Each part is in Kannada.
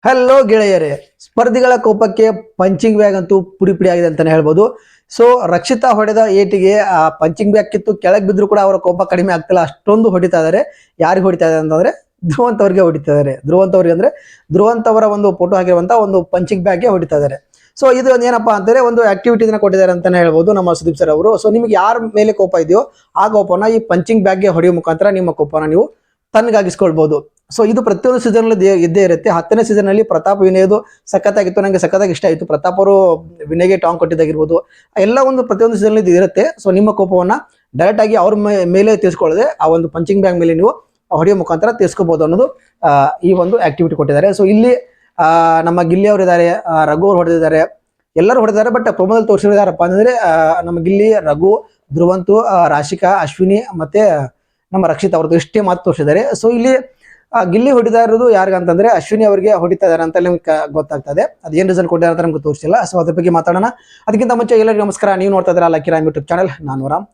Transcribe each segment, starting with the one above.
ಹಲೋ ಗೆಳೆಯರೇ, ಸ್ಪರ್ಧಿಗಳ ಕೋಪಕ್ಕೆ ಪಂಚಿಂಗ್ ಬ್ಯಾಗ್ ಅಂತೂ ಪುಡಿ ಪುಡಿ ಆಗಿದೆ ಅಂತಾನೆ ಹೇಳ್ಬೋದು. ಸೊ ರಕ್ಷಿತಾ ಹೊಡೆದ ಏಟಿಗೆ ಆ ಪಂಚಿಂಗ್ ಬ್ಯಾಗ್ ಕಿತ್ತು ಕೆಳಗೆ ಬಿದ್ರು ಕೂಡ ಅವರ ಕೋಪ ಕಡಿಮೆ ಆಗ್ತಿಲ್ಲ, ಅಷ್ಟೊಂದು ಹೊಡಿತಾ ಇದಾರೆ. ಯಾರಿಗೆ ಹೊಡಿತಾ ಇದೆ ಅಂತಂದ್ರೆ ಧ್ರುವಂತ್ ಅವ್ರಿಗೆ ಹೊಡಿತಾ ಇದಾರೆ. ಧ್ರುವಂತ್ ಅವರ ಒಂದು ಫೋಟೋ ಹಾಕಿರುವಂತ ಒಂದು ಪಂಚಿಂಗ್ ಬ್ಯಾಗ್ಗೆ ಹೊಡಿತಾ ಇದಾರೆ. ಸೊ ಇದು ಏನಪ್ಪಾ ಅಂತಂದ್ರೆ ಒಂದು ಆಕ್ಟಿವಿಟಿನ ಕೊಟ್ಟಿದ್ದಾರೆ ಅಂತಾನೆ ಹೇಳ್ಬೋದು ನಮ್ಮ ಸುದೀಪ್ ಸರ್ ಅವರು. ಸೊ ನಿಮ್ಗೆ ಯಾರ ಮೇಲೆ ಕೋಪ ಇದೆಯೋ ಆ ಕೋಪನ ಈ ಪಂಚಿಂಗ್ ಬ್ಯಾಗ್ಗೆ ಹೊಡೆಯುವ ಮುಖಾಂತರ ನಿಮ್ಮ ಕೋಪನ ನೀವು ತಣ್ಣಗಾಗಿಸ್ಕೊಳ್ಬಹುದು. ಸೊ ಇದು ಪ್ರತಿಯೊಂದು ಸೀಸನ್ ಅಲ್ಲಿ ಇದ್ದೇ ಇರುತ್ತೆ. 10ನೇ ಸೀಸನ್ ಅಲ್ಲಿ ಪ್ರತಾಪ್ ವಿನಯದು ಸಖತ್ತಾಗಿತ್ತು, ನಂಗೆ ಸಖತ್ತಾಗಿ ಇಷ್ಟ ಆಯಿತು. ಪ್ರತಾಪ್ ಅವರು ವಿನಯ್ಗೆ ಟಾಂಗ್ ಕೊಟ್ಟಿದ್ದಾಗಿರ್ಬೋದು, ಎಲ್ಲ ಒಂದು ಪ್ರತಿಯೊಂದು ಸೀಸನ್ ಇದು ಇರುತ್ತೆ. ಸೊ ನಿಮ್ಮ ಕೋಪವನ್ನ ಡೈರೆಕ್ಟ್ ಆಗಿ ಅವ್ರ ಮೇಲೆ ತೀರ್ಸ್ಕೊಳ್ಳದೆ ಆ ಒಂದು ಪಂಚಿಂಗ್ ಬ್ಯಾಗ್ ಮೇಲೆ ನೀವು ಹೊಡೆಯೋ ಮುಖಾಂತರ ತೀರ್ಸ್ಕೋಬಹುದು ಅನ್ನೋದು ಈ ಒಂದು ಆಕ್ಟಿವಿಟಿ ಕೊಟ್ಟಿದ್ದಾರೆ. ಸೊ ಇಲ್ಲಿ ನಮ್ಮ ಗಿಲ್ಲಿ ಅವರು ಇದ್ದಾರೆ, ರಘು ಅವ್ರು ಹೊಡೆದಿದ್ದಾರೆ, ಎಲ್ಲರೂ ಹೊಡೆದಿದ್ದಾರೆ. ಬಟ್ ಪ್ರೊಮೋದಲ್ಲಿ ತೋರಿಸಿದಾರಪ್ಪ ಅಂದ್ರೆ ನಮ್ಮ ಗಿಲ್ಲಿ, ರಘು, ಧ್ರುವಂತು, ರಾಶಿಕಾ, ಅಶ್ವಿನಿ ಮತ್ತೆ ನಮ್ಮ ರಕ್ಷಿತ್ ಅವ್ರದ್ದು ಇಷ್ಟೇ ಮಾತು ತೋರಿಸಿದ್ದಾರೆ. ಸೊ ಇಲ್ಲಿ ಗಿಲ್ಲಿ ಹೊಡಿತಾ ಇರೋದು ಯಾರಿಗಂತಂದ್ರೆ ಅಶ್ವಿನಿ ಅವರಿಗೆ ಹೊಡಿತಾ ಇದಾರೆ ಅಂತ ನಿಮ್ಗೆ ಗೊತ್ತಾಗ್ತದೆ. ಅದೇನು ರೀಸನ್ ಕೊಟ್ಟಿದ್ದಾರೆ ಅಂತ ನಮ್ಗೆ ತೋರಿಸಿಲ್ಲ. ಸೊ ಅದ್ರ ಬಗ್ಗೆ ಮಾತಾಡೋಣ. ಅದಕ್ಕಿಂತ ಮುಂಚೆ ಎಲ್ಲರಿಗೂ ನಮಸ್ಕಾರ. ನೀವು ನೋಡ್ತಾ ಇದ್ದೀರಾ ಲಕ್ಕಿ ರಾಮ್ ಯೂಟ್ಯೂಬ್ ಚಾನಲ್. ನಾನು ರಾಮ್.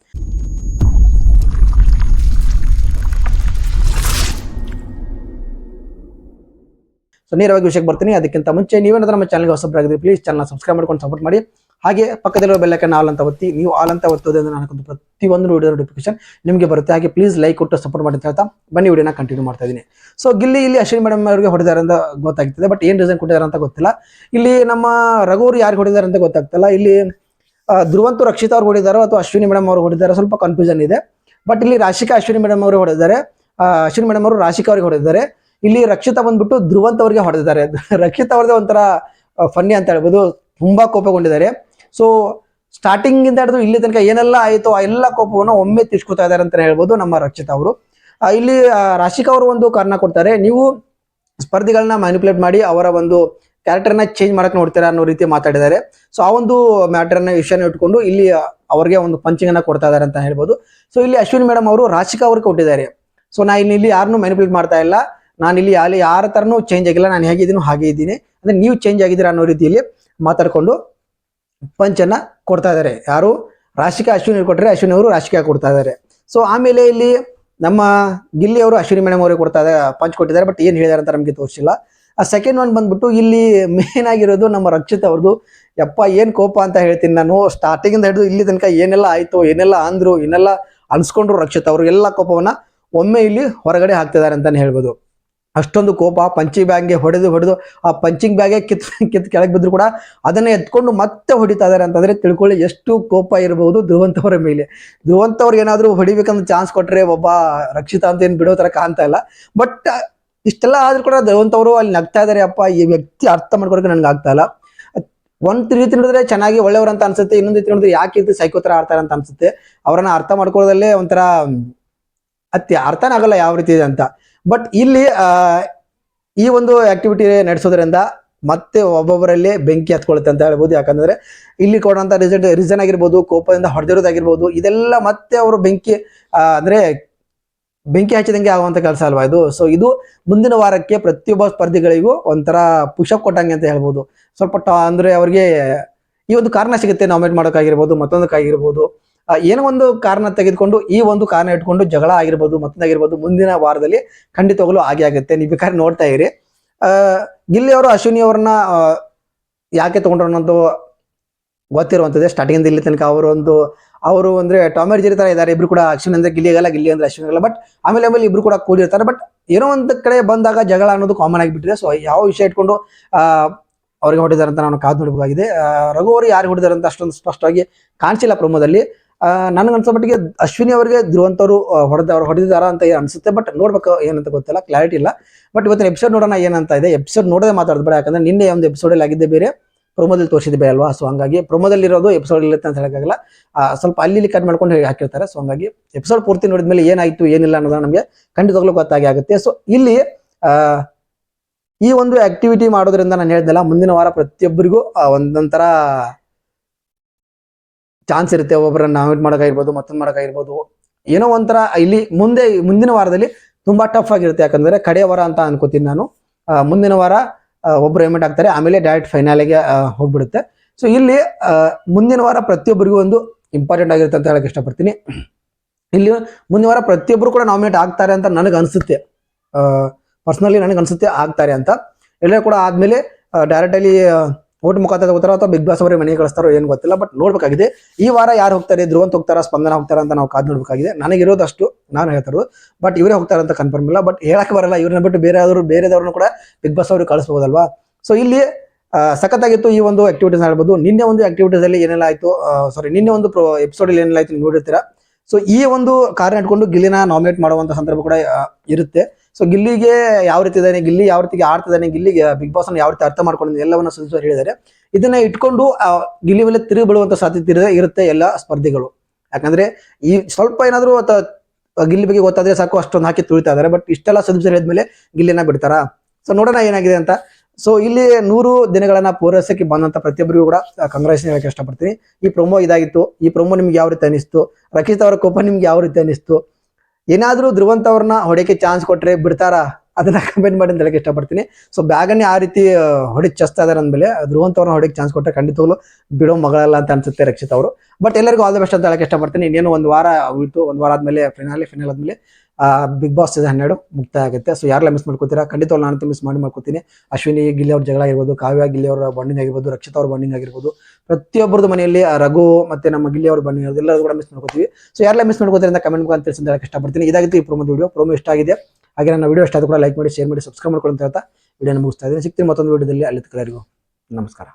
ಸೊ ನೇರವಾಗಿ ವಿಷಯಕ್ಕೆ ಬರ್ತೀನಿ. ಅದಕ್ಕಿಂತ ಮುಂಚೆ ನೀವೇನಾದ್ರೂ ನಮ್ಮ ಚಾನಲ್ಗೆ ಹೊಸಬರಾಗಿದ್ರೆ ಪ್ಲೀಸ್ ಚಾನಲ್ ಸಬ್ಸ್ಕ್ರೈಬ್ ಮಾಡ್ಕೊಂಡು ಸಪೋರ್ಟ್ ಮಾಡಿ. ಹಾಗೆ ಪಕ್ಕದಲ್ಲಿರೋ ಬೆಲ್ ಐಕಾನ್ ಆಲ್ ಅಂತ ಒತ್ತಿ. ನೀವು ಆಲ್ ಅಂತ ಒತ್ತೋದ್ರಿಂದ ನನಗೊಂದು ಪ್ರತಿಯೊಂದು ವಿಡಿಯೋ ನೋಟಿಫಿಕೇಶನ್ ನಿಮಗೆ ಬರುತ್ತೆ. ಹಾಗೆ ಪ್ಲೀಸ್ ಲೈಕ್ ಕೊಟ್ಟು ಸಪೋರ್ಟ್ ಮಾಡಿ ಅಂತ ಹೇಳ್ತಾ ಬನ್ನಿ ವಿಡಿಯೋನ ಕಂಟಿನ್ಯೂ ಮಾಡ್ತಾ ಇದ್ದೀನಿ. ಸೊ ಗಿಲ್ಲಿ ಇಲ್ಲಿ ಅಶ್ವಿನಿ ಮೇಡಮ್ ಅವರಿಗೆ ಹೊಡೆದಾರೆ ಅಂತ ಗೊತ್ತಾಗ್ತದೆ. ಬಟ್ ಏನ್ ರೀಸನ್ ಕೊಟ್ಟಿದ್ದಾರೆ ಅಂತ ಗೊತ್ತಿಲ್ಲ. ಇಲ್ಲಿ ನಮ್ಮ ರಘುವರು ಯಾರು ಹೊಡಿದಾರೆ ಅಂತ ಗೊತ್ತಾಗ್ತಿಲ್ಲ. ಇಲ್ಲಿ ಧ್ರುವಂತು ರಕ್ಷಿತಾ ಅವ್ರು ಹೊಡಿದಾರೋ ಅಥವಾ ಅಶ್ವಿನಿ ಮೇಡಮ್ ಅವರು ಹೊಡಿದಾರೋ ಸ್ವಲ್ಪ ಕನ್ಫ್ಯೂಷನ್ ಇದೆ. ಬಟ್ ಇಲ್ಲಿ ರಾಶಿಕಾ ಅಶ್ವಿನಿ ಮೇಡಮ್ ಅವರು ಹೊಡೆದಿದ್ದಾರೆ, ಅಶ್ವಿನಿ ಮೇಡಮ್ ಅವರು ರಾಶಿಕಾ ಅವರಿಗೆ ಹೊಡೆದಿದ್ದಾರೆ. ಇಲ್ಲಿ ರಕ್ಷಿತಾ ಬಂದ್ಬಿಟ್ಟು ಧ್ರುವಂತ್ ಅವರಿಗೆ ಹೊಡೆದಿದ್ದಾರೆ. ರಕ್ಷಿತಾ ಅವ್ರದೇ ಒಂಥರ ಫನ್ನಿ ಅಂತ ಹೇಳ್ಬೋದು, ತುಂಬಾ ಕೋಪಗೊಂಡಿದ್ದಾರೆ. ಸೊ ಸ್ಟಾರ್ಟಿಂಗ್ ಇಂದ ಹಿಡಿದು ಇಲ್ಲಿ ತನಕ ಏನೆಲ್ಲ ಆಯಿತು ಆ ಎಲ್ಲ ಕೋಪವನ್ನು ಒಮ್ಮೆ ತೀರ್ಸ್ಕೊತಾ ಇದ್ದಾರೆ ಅಂತ ಹೇಳ್ಬೋದು ನಮ್ಮ ರಕ್ಷಿತಾ ಅವರು. ಇಲ್ಲಿ ರಾಶಿಕಾ ಅವರು ಒಂದು ಕಾರಣ ಕೊಡ್ತಾರೆ, ನೀವು ಸ್ಪರ್ಧಿಗಳನ್ನ ಮ್ಯಾನಿಪುಲೇಟ್ ಮಾಡಿ ಅವರ ಒಂದು ಕ್ಯಾರೆಕ್ಟರ್ನ ಚೇಂಜ್ ಮಾಡಕ್ ನೋಡ್ತೀರಾ ಅನ್ನೋ ರೀತಿ ಮಾತಾಡಿದ್ದಾರೆ. ಸೊ ಆ ಒಂದು ಮ್ಯಾಟರ್ನ ವಿಷಯನ ಇಟ್ಕೊಂಡು ಇಲ್ಲಿ ಅವ್ರಿಗೆ ಒಂದು ಪಂಚಿಂಗ್ ಅನ್ನ ಕೊಡ್ತಾ ಇದ್ದಾರೆ ಅಂತ ಹೇಳ್ಬೋದು. ಸೊ ಇಲ್ಲಿ ಅಶ್ವಿನಿ ಮೇಡಮ್ ಅವರು ರಾಶಿಕಾ ಅವ್ರಿಗೆ ಕೊಟ್ಟಿದ್ದಾರೆ. ಸೊ ನಾ ಇಲ್ಲಿ ಯಾರನ್ನೂ ಮ್ಯಾನಿಪುಲೇಟ್ ಮಾಡ್ತಾ ಇಲ್ಲ, ನಾನು ಇಲ್ಲಿ ಅಲ್ಲಿ ಯಾರ ತರನೂ ಚೇಂಜ್ ಆಗಿಲ್ಲ, ನಾನು ಹೇಗಿದ್ದೀನೋ ಹಾಗೆ ಇದ್ದೀನಿ, ಅಂದ್ರೆ ನೀವು ಚೇಂಜ್ ಆಗಿದ್ದೀರಾ ಅನ್ನೋ ರೀತಿಯಲ್ಲಿ ಮಾತಾಡ್ಕೊಂಡು ಪಂಚನ್ನ ಕೊಡ್ತಾ ಇದ್ದಾರೆ. ಯಾರು ರಾಶಿಕಾ ಅಶ್ವಿನಿ ಕೊಟ್ಟರೆ ಅಶ್ವಿನಿ ಅವರು ರಾಶಿಕಾ ಕೊಡ್ತಾ ಇದ್ದಾರೆ. ಸೊ ಆಮೇಲೆ ಇಲ್ಲಿ ನಮ್ಮ ಗಿಲ್ಲಿ ಅವರು ಅಶ್ವಿನಿ ಮೇಡಮ್ ಅವರಿಗೆ ಕೊಡ್ತಾ ಇದ್ದಾರೆ, ಪಂಚ್ ಕೊಟ್ಟಿದ್ದಾರೆ. ಬಟ್ ಏನ್ ಹೇಳಿದಾರೆ ಅಂತ ನಮಗೆ ತೋರಿಸಿಲ್ಲ. ಆ ಸೆಕೆಂಡ್ ಒನ್ ಬಂದ್ಬಿಟ್ಟು ಇಲ್ಲಿ ಮೇನ್ ಆಗಿರೋದು ನಮ್ಮ ರಕ್ಷಿತ್ ಅವ್ರದ್ದು. ಯಪ್ಪ ಏನ್ ಕೋಪ ಅಂತ ಹೇಳ್ತೀನಿ ನಾನು. ಸ್ಟಾರ್ಟಿಂಗ್ ಇಂದ ಹಿಡಿದು ಇಲ್ಲಿ ತನಕ ಏನೆಲ್ಲ ಆಯ್ತು, ಏನೆಲ್ಲ ಅಂದ್ರು, ಏನೆಲ್ಲ ಅನ್ಸ್ಕೊಂಡ್ರು ರಕ್ಷಿತ್ ಅವರು ಎಲ್ಲ ಕೋಪವನ್ನ ಒಮ್ಮೆ ಇಲ್ಲಿ ಹೊರಗಡೆ ಹಾಕ್ತಿದ್ದಾರೆ ಅಂತಾನೆ ಹೇಳ್ಬೋದು. ಅಷ್ಟೊಂದು ಕೋಪ ಪಂಚಿಂಗ್ ಬ್ಯಾಗ್ಗೆ ಹೊಡೆದು ಆ ಪಂಚಿಂಗ್ ಬ್ಯಾಗೆ ಕಿತ್ ಕೆಳಗೆ ಬಿದ್ರು ಕೂಡ ಅದನ್ನ ಎತ್ಕೊಂಡು ಮತ್ತೆ ಹೊಡಿತಾ ಇದಾರೆ ಅಂತಂದ್ರೆ ತಿಳ್ಕೊಳ್ಳಿ ಎಷ್ಟು ಕೋಪ ಇರಬಹುದು ಧ್ರುವಂತ್ ಅವರ ಮೇಲೆ. ಧ್ರುವಂತ್ ಅವ್ರಿಗೆ ಏನಾದ್ರು ಹೊಡಿಬೇಕಂತ ಚಾನ್ಸ್ ಕೊಟ್ರೆ ಒಬ್ಬ ರಕ್ಷಿತಾ ಅಂತ ಏನ್ ಬಿಡೋ ತರ ಕಾಣ್ತಾ ಇಲ್ಲ. ಬಟ್ ಇಷ್ಟೆಲ್ಲ ಆದ್ರೂ ಕೂಡ ಧ್ರುವಂತ್ ಅವರು ಅಲ್ಲಿ ನಗ್ತಾ ಇದಾರೆ. ಅಪ್ಪ ಈ ವ್ಯಕ್ತಿ ಅರ್ಥ ಮಾಡ್ಕೊಳಕ್ಕೆ ನನ್ಗೆ ಆಗ್ತಾ ಇಲ್ಲ. ಒಂದ್ ರೀತಿ ನೋಡಿದ್ರೆ ಚೆನ್ನಾಗಿ ಒಳ್ಳೆಯವ್ರ ಅಂತ ಅನ್ಸುತ್ತೆ, ಇನ್ನೊಂದ್ ರೀತಿ ನೋಡಿದ್ರೆ ಯಾಕೆ ಇದು ಸೈಕೋ ತರ ಆಡ್ತಾರೆ ಅಂತ ಅನ್ಸುತ್ತೆ. ಅವರನ್ನ ಅರ್ಥ ಮಾಡ್ಕೊಳ್ಳೋದಲ್ಲೇ ಒಂಥರ ಅರ್ಥನೇ ಆಗಲ್ಲ ಯಾವ ರೀತಿ ಇದೆ ಅಂತ. ಬಟ್ ಇಲ್ಲಿ ಈ ಒಂದು ಆಕ್ಟಿವಿಟಿ ನಡೆಸೋದ್ರಿಂದ ಮತ್ತೆ ಒಬ್ಬೊಬ್ಬರಲ್ಲಿ ಬೆಂಕಿ ಹತ್ಕೊಳುತ್ತೆ ಅಂತ ಹೇಳ್ಬೋದು. ಯಾಕಂದ್ರೆ ಇಲ್ಲಿ ಕೊಡುವಂತ ರೀಸನ್ ಆಗಿರ್ಬೋದು, ಕೋಪದಿಂದ ಹೊಡೆದಿರೋದಾಗಿರ್ಬೋದು, ಇದೆಲ್ಲ ಮತ್ತೆ ಅವರು ಅಂದ್ರೆ ಬೆಂಕಿ ಹಚ್ಚಿದಂಗೆ ಆಗುವಂತ ಕೆಲಸ ಅಲ್ವಾ ಇದು. ಸೊ ಇದು ಮುಂದಿನ ವಾರಕ್ಕೆ ಪ್ರತಿಯೊಬ್ಬ ಸ್ಪರ್ಧಿಗಳಿಗೂ ಒಂಥರ ಪುಷಪ್ ಕೊಟ್ಟಂಗೆ ಅಂತ ಹೇಳ್ಬೋದು. ಸ್ವಲ್ಪ ಅಂದ್ರೆ ಅವ್ರಿಗೆ ಈ ಒಂದು ಕಾರಣ ಸಿಗುತ್ತೆ, ನಾಮಿನೇಟ್ ಮಾಡೋಕ್ಕಾಗಿರ್ಬೋದು, ಮತ್ತೊಂದಕ್ಕಾಗಿರ್ಬೋದು, ಏನೋ ಒಂದು ಕಾರಣ ತೆಗೆದುಕೊಂಡು ಈ ಒಂದು ಕಾರಣ ಇಟ್ಕೊಂಡು ಜಗಳ ಆಗಿರ್ಬೋದು, ಮತ್ತೊಂದಾಗಿರ್ಬೋದು, ಮುಂದಿನ ವಾರದಲ್ಲಿ ಖಂಡಿತವಾಗ್ಲೂ ಹಾಗೆ ನೀವು ಬೇಕಾದ್ರೆ ನೋಡ್ತಾ ಇರಿ. ಗಿಲ್ಲಿ ಅವರು ಅಶ್ವಿನಿ ಅವ್ರನ್ನ ಯಾಕೆ ತಗೊಂಡ್ರು ಅನ್ನೋದು ಗೊತ್ತಿರುವಂತದ್ದೇ. ಸ್ಟಾರ್ಟಿಂಗ್ ಇಂದ ಇಲ್ಲಿ ತನಕ ಅವರು ಅಂದ್ರೆ ಟಾಮ್ ಅಂಡ್ ಜೆರ್ರಿ ತರ ಇದ್ದಾರೆ. ಇಬ್ರು ಕೂಡ ಅಶ್ವಿನಿ ಅಂದ್ರೆ ಗಿಲ್ಲಿ ಆಗಲ್ಲ, ಗಿಲ್ಲಿ ಅಂದ್ರೆ ಅಶ್ವಿನಿ ಆಗಲ್ಲ. ಬಟ್ ಆಮೇಲೆ ಇಬ್ರು ಕೂಡ ಕೂಡಿರ್ತಾರೆ. ಬಟ್ ಏನೋ ಒಂದ್ ಕಡೆ ಬಂದಾಗ ಜಗಳ ಅನ್ನೋದು ಕಾಮನ್ ಆಗಿಬಿಟ್ಟಿದೆ. ಸೊ ಯಾವ ವಿಷಯ ಇಟ್ಕೊಂಡು ಅವ್ರಿಗೆ ಹೊಡಿದಾರೆ ಅಂತ ನಾನು ಕಾದು ನೋಡಬೇಕಾಗಿದೆ. ರಘು ಅವರು ಯಾರು ಹೊಡಿದಾರೆ ಅಂತ ಅಷ್ಟೊಂದು ಸ್ಪಷ್ಟವಾಗಿ ಕಾಣಿಸಿಲ್ಲ ಪ್ರೊಮೋದಲ್ಲಿ. ನನ್ಗೆ ಅನ್ಸೋ ಮಟ್ಟಿಗೆ ಅಶ್ವಿನಿ ಅವರಿಗೆ ಧ್ರುವಂತ್ ಅವರು ಹೊಡೆದಿದ್ದಾರ ಅಂತ ಅನ್ಸುತ್ತೆ. ಬಟ್ ನೋಡ್ಬೇಕು ಏನಂತ ಗೊತ್ತಿಲ್ಲ, ಕ್ಲಾರಿಟಿ ಇಲ್ಲ. ಬಟ್ ಇವತ್ತಿನ ಎಪಿಸೋಡ್ ನೋಡೋಣ ಏನಂತ ಇದೆ. ಎಪಿಸೋಡ್ ನೋಡೋದೇ ಮಾತಾಡ್ಬೇಡ, ಯಾಕಂದ್ರೆ ನಿನ್ನೆ ಒಂದು ಎಪಿಸೋಡ್ ಅಲ್ಲಿ ಆಗಿದ್ದೆ ಬೇರೆ, ಪ್ರೊಮೋದಲ್ಲಿ ತೋರಿಸಿದ್ದೆ ಬೇರೆ ಅಲ್ವಾ. ಸೊ ಹಂಗಾಗಿ ಪ್ರೊಮೋದಲ್ಲಿ ಇರೋದು ಎಪಿಸೋಡ್ ಇರುತ್ತೆ ಅಂತ ಹೇಳಕ್ಕಾಗಲ್ಲ. ಸ್ವಲ್ಪ ಅಲ್ಲಿ ಕಟ್ ಮಾಡ್ಕೊಂಡು ಹಾಕಿರ್ತಾರೆ. ಸೊ ಹಂಗಾಗಿ ಎಪಿಸೋಡ್ ಪೂರ್ತಿ ನೋಡಿದ್ಮೇಲೆ ಏನಾಯ್ತು ಏನಿಲ್ಲ ಅನ್ನೋದನ್ನ ನಮಗೆ ಖಂಡಿತವಾಗ್ಲೂ ಗೊತ್ತಾಗಿ ಆಗುತ್ತೆ. ಸೊ ಇಲ್ಲಿ ಈ ಒಂದು ಆಕ್ಟಿವಿಟಿ ಮಾಡೋದ್ರಿಂದ ನಾನು ಹೇಳ್ದಲ್ಲ, ಮುಂದಿನ ವಾರ ಪ್ರತಿಯೊಬ್ಬರಿಗೂ ಒಂದೊಂಥರ ಚಾನ್ಸ್ ಇರುತ್ತೆ. ಒಬ್ಬೊಬ್ಬರನ್ನ ನಾಮಿನೇಟ್ ಮಾಡೋಕ್ಕಾಗಿರ್ಬೋದು, ಮತ್ತೊಂದು ಮಾಡೋಕ್ಕಾಗಿರ್ಬೋದು, ಏನೋ ಒಂಥರ ಇಲ್ಲಿ ಮುಂದಿನ ವಾರದಲ್ಲಿ ತುಂಬಾ ಟಫ್ ಆಗಿರುತ್ತೆ. ಯಾಕಂದ್ರೆ ಕಡೆ ವಾರ ಅಂತ ಅನ್ಕೋತೀನಿ ನಾನು. ಮುಂದಿನ ವಾರ ಒಬ್ರು ಎಮಿಟ್ ಆಗ್ತಾರೆ, ಆಮೇಲೆ ಡೈರೆಕ್ಟ್ ಫೈನಲ್ಗೆ ಹೋಗ್ಬಿಡುತ್ತೆ. ಸೊ ಇಲ್ಲಿ ಮುಂದಿನ ವಾರ ಪ್ರತಿಯೊಬ್ಬರಿಗೂ ಒಂದು ಇಂಪಾರ್ಟೆಂಟ್ ಆಗಿರುತ್ತೆ ಅಂತ ಹೇಳಕ್ ಇಷ್ಟಪಡ್ತೀನಿ. ಇಲ್ಲಿ ಮುಂದಿನ ವಾರ ಪ್ರತಿಯೊಬ್ಬರು ಕೂಡ ನಾಮಿನೇಟ್ ಆಗ್ತಾರೆ ಅಂತ ನನಗೆ ಅನ್ಸುತ್ತೆ. ಪರ್ಸನಲಿ ನನಗೆ ಅನ್ಸುತ್ತೆ ಆಗ್ತಾರೆ ಅಂತ. ಎಲ್ಲರೂ ಕೂಡ ಆದ್ಮೇಲೆ ಡೈರೆಕ್ಟಲ್ಲಿ ಓಟ್ ಮುಖಾಂತರ ಹೋಗ್ತಾರೋ ಅಥವಾ ಬಿಗ್ ಬಾಸ್ ಅವರೇ ಮನೆಗೆ ಕಳಿಸ್ತಾರೋ ಏನು ಗೊತ್ತಿಲ್ಲ. ಬಟ್ ನೋಡ್ಬೇಕಾಗಿದೆ ಈ ವಾರ ಯಾರು ಹೋಗ್ತಾರೆ, ಧ್ರುವಂತ್ ಹೋಗ್ತಾರಾ, ಸ್ಪಂದನ ಹೋಗ್ತಾರ ಅಂತ ನಾವು ಕಾದು ನೋಡ್ಬೇಕಾಗಿದೆ. ನನಗಿರೋದಷ್ಟು ನಾನು ಹೇಳ್ತಾರೋ, ಬಟ್ ಇವರೇ ಹೋಗ್ತಾರ ಅಂತ ಕನ್ಫರ್ಮ್ ಇಲ್ಲ. ಬಟ್ ಹೇಳಕ್ ಬರಲ್ಲ, ಇವ್ರನ್ನ ಬಿಟ್ಟು ಬೇರೆದವ್ರನ್ನ ಕೂಡ ಬಿಗ್ ಬಾಸ್ ಅವ್ರಿಗೆ ಕಳಿಸ್ಬೋದಲ್ವಾ. ಸೊ ಇಲ್ಲಿ ಸಖತ್ತಾಗಿತ್ತು ಈ ಒಂದು ಆಕ್ಟಿವಿಟೀಸ್ ಹೇಳ್ಬೋದು. ನಿನ್ನೆ ಒಂದು ಆಕ್ಟಿವಿಟೀಸ್ ಅಲ್ಲಿ ಏನೆಲ್ಲ ಆಯ್ತು, ನಿನ್ನೆ ಒಂದು ಎಪಿಸೋಡ್ ಅಲ್ಲಿ ಏನೆಲ್ಲ ಆಯ್ತು ನೀವು ನೋಡಿರ್ತೀರಾ. ಸೊ ಈ ಒಂದು ಕಾರಣ ಇಟ್ಕೊಂಡು ಗಿಲ್ಲಿನ ನಾಮಿನೇಟ್ ಮಾಡುವಂತ ಸಂದರ್ಭ ಕೂಡ ಇರುತ್ತೆ. ಸೊ ಗಿಲ್ಲಿಗೆ ಯಾವ ರೀತಿ ಇದ್ದಾನೆ, ಗಿಲ್ಲಿ ಯಾವ ರೀತಿಗೆ ಆಡ್ತಿದ್ದಾನೆ, ಗಿಲ್ಲಿಗೆ ಬಿಗ್ ಬಾಸ್ ಅನ್ನು ಯಾವ ರೀತಿ ಅರ್ಥ ಮಾಡ್ಕೊಂಡಿದ್ದಾನೆ ಎಲ್ಲವನ್ನ ಸುಧಾರಿಸಿ ಹೇಳಿದ್ದಾರೆ. ಇದನ್ನ ಇಟ್ಕೊಂಡು ಗಿಲ್ಲಿ ಮೇಲೆ ತಿರುಗಿ ಬೀಳುವಂತ ಸಾಧ್ಯತೆ ಇರುತ್ತೆ ಎಲ್ಲ ಸ್ಪರ್ಧಿಗಳು. ಯಾಕಂದ್ರೆ ಈ ಸ್ವಲ್ಪ ಏನಾದ್ರು ಗಿಲ್ಲಿ ಬಗ್ಗೆ ಗೊತ್ತಾದ್ರೆ ಸಾಕು ಅಷ್ಟೊಂದು ಹಾಕಿ ತುಳಿತಾ ಇದಾರೆ. ಬಟ್ ಇಷ್ಟೆಲ್ಲ ಸುಧಾರಿಸಿ ಹೇಳಿದ್ಮೇಲೆ ಗಿಲ್ಲಿನ ಬಿಡ್ತಾರಾ? ಸೊ ನೋಡೋಣ ಏನಾಗಿದೆ ಅಂತ. ಸೊ ಇಲ್ಲಿ 100 ದಿನಗಳನ್ನ ಪೂರೈಸಕ್ಕೆ ಬಂದಂತ ಪ್ರತಿಯೊಬ್ಬರಿಗೂ ಕೂಡ ಕಂಗ್ರಾಚುಲೇಷನ್ ಹೇಳಕ್ಕೆ ಇಷ್ಟಪಡ್ತೀನಿ. ಈ ಪ್ರೊಮೋ ಇದಾಗಿತ್ತು. ಈ ಪ್ರೊಮೋ ನಿಮ್ಗೆ ಯಾವ ರೀತಿ ಅನಿಸ್ತು? ರಕ್ಷಿತ್ ಅವರ ಕೋಪ ನಿಮ್ಗೆ ಯಾವ ರೀತಿ ಅನಿಸ್ತು? ಏನಾದ್ರೂ ಧ್ರುವಂತ್ ಅವ್ರನ್ನ ಹೊಡೆಯಕ್ಕೆ ಚಾನ್ಸ್ ಕೊಟ್ರೆ ಬಿಡ್ತಾರಾ? ಅದನ್ನ ಕಮೆಂಟ್ ಮಾಡಿ ಅಂತ ಹೇಳಕ್ಕೆ ಇಷ್ಟಪಡ್ತೀನಿ. ಸೊ ಬ್ಯಾಗನ್ನೇ ಆ ರೀತಿ ಹೊಡೆದು ಚಸ್ತಾ ಇದಾರೆ ಅಂದ್ಮೇಲೆ ಧ್ರುವಂತ್ ಅವ್ರನ್ನ ಹೊಡೆಯಕ್ಕೆ ಚಾನ್ಸ್ ಕೊಟ್ಟರೆ ಖಂಡಿತವಾಗ್ಲೂ ಬಿಡೋ ಮಗಳಲ್ಲ ಅಂತ ಅನ್ಸುತ್ತೆ ರಕ್ಷಿತ್ ಅವರು. ಬಟ್ ಎಲ್ಲರಿಗೂ ಆಲ್ ದ ಬೆಸ್ಟ್ ಅಂತ ಹೇಳಕ್ಕೆ ಇಷ್ಟಪಡ್ತೀನಿ. ಇನ್ನೇನು ಒಂದು ವಾರ ಉಳಿತು. ಒಂದು ವಾರ ಆದ್ಮೇಲೆ ಫಿನಾಲ್ ಆದ್ಮೇಲೆ ಬಿಗ್ ಬಾಸ್ ಸೀಸನ್ 12 ಮುಕ್ತಾಯ ಆಗುತ್ತೆ. ಸೊ ಯಾರೆಲ್ಲ ಮಿಸ್ ಮಾಡ್ಕೋತೀರಾ? ಖಂಡಿತವಾಗ್ಲೂ ನಾನಂತೂ ಮಿಸ್ ಮಾಡ್ಕೋತೀನಿ. ಅಶ್ವಿನಿ ಗಿಲ್ಲಿ ಅವ್ರ ಜಗಳ ಆಗಿರ್ಬೋದು, ಕಾವ್ಯ ಗಿಲ್ಲಿ ಅವರ ಬಾಂಡಿಂಗ್ ಆಗಿರ್ಬೋದು, ರಕ್ಷಿತ್ ಅವ್ರ ಬಾಂಡಿಂಗ್ ಆಗಿರ್ಬೋದು, ಪ್ರತಿಯೊಬ್ಬರದ್ದು ಮನೆಯಲ್ಲಿ ರಘು ಮತ್ತೆ ನಮ್ಮ ಗಿಲ್ಲಿ ಅವ್ರ ಬಾಂಡಿಂಗ್ ಎಲ್ಲರೂ ಕೂಡ ಮಿಸ್ ಮಾಡ್ಕೋತೀವಿ. ಸೊ ಯಾರೆಲ್ಲ ಮಿಸ್ ಮಾಡ್ಕೋತೀರಿ ಅಂತ ಕಮೆಂಟ್ ಮುಖಾಂತರ ತಿಳಿಸಿ ಅಂತ ಹೇಳಕ್ಕೆ ಇಷ್ಟಪಡ್ತೀನಿ. ಇದಾಗಿತ್ತು ಈ ಪ್ರೊಮೋ ಇಷ್ಟ ಆಗಿದೆ. ಹಾಗೆ ನನ್ನ ವಿಡಿಯೋ ಇಷ್ಟ ಆದರೂ ಕೂಡ ಲೈಕ್ ಮಾಡಿ, ಶೇರ್ ಮಾಡಿ, ಸಬ್ಸ್ಕ್ರೈಬ್ ಮಾಡ್ಕೊಳ್ಳಿ ಅಂತ ಹೇಳ್ತಾ ವಿಡಿಯೋನ ಮುಗಿಸ್ತಾ ಇದ್ದೀನಿ. ಸಿಗ್ತೀನಿ ಮತ್ತೊಂದು ವಿಡಿಯೋದಲ್ಲಿ. ಅಲ್ಲಿ ತನಕ ಎಲ್ಲರಿಗೂ ನಮಸ್ಕಾರ.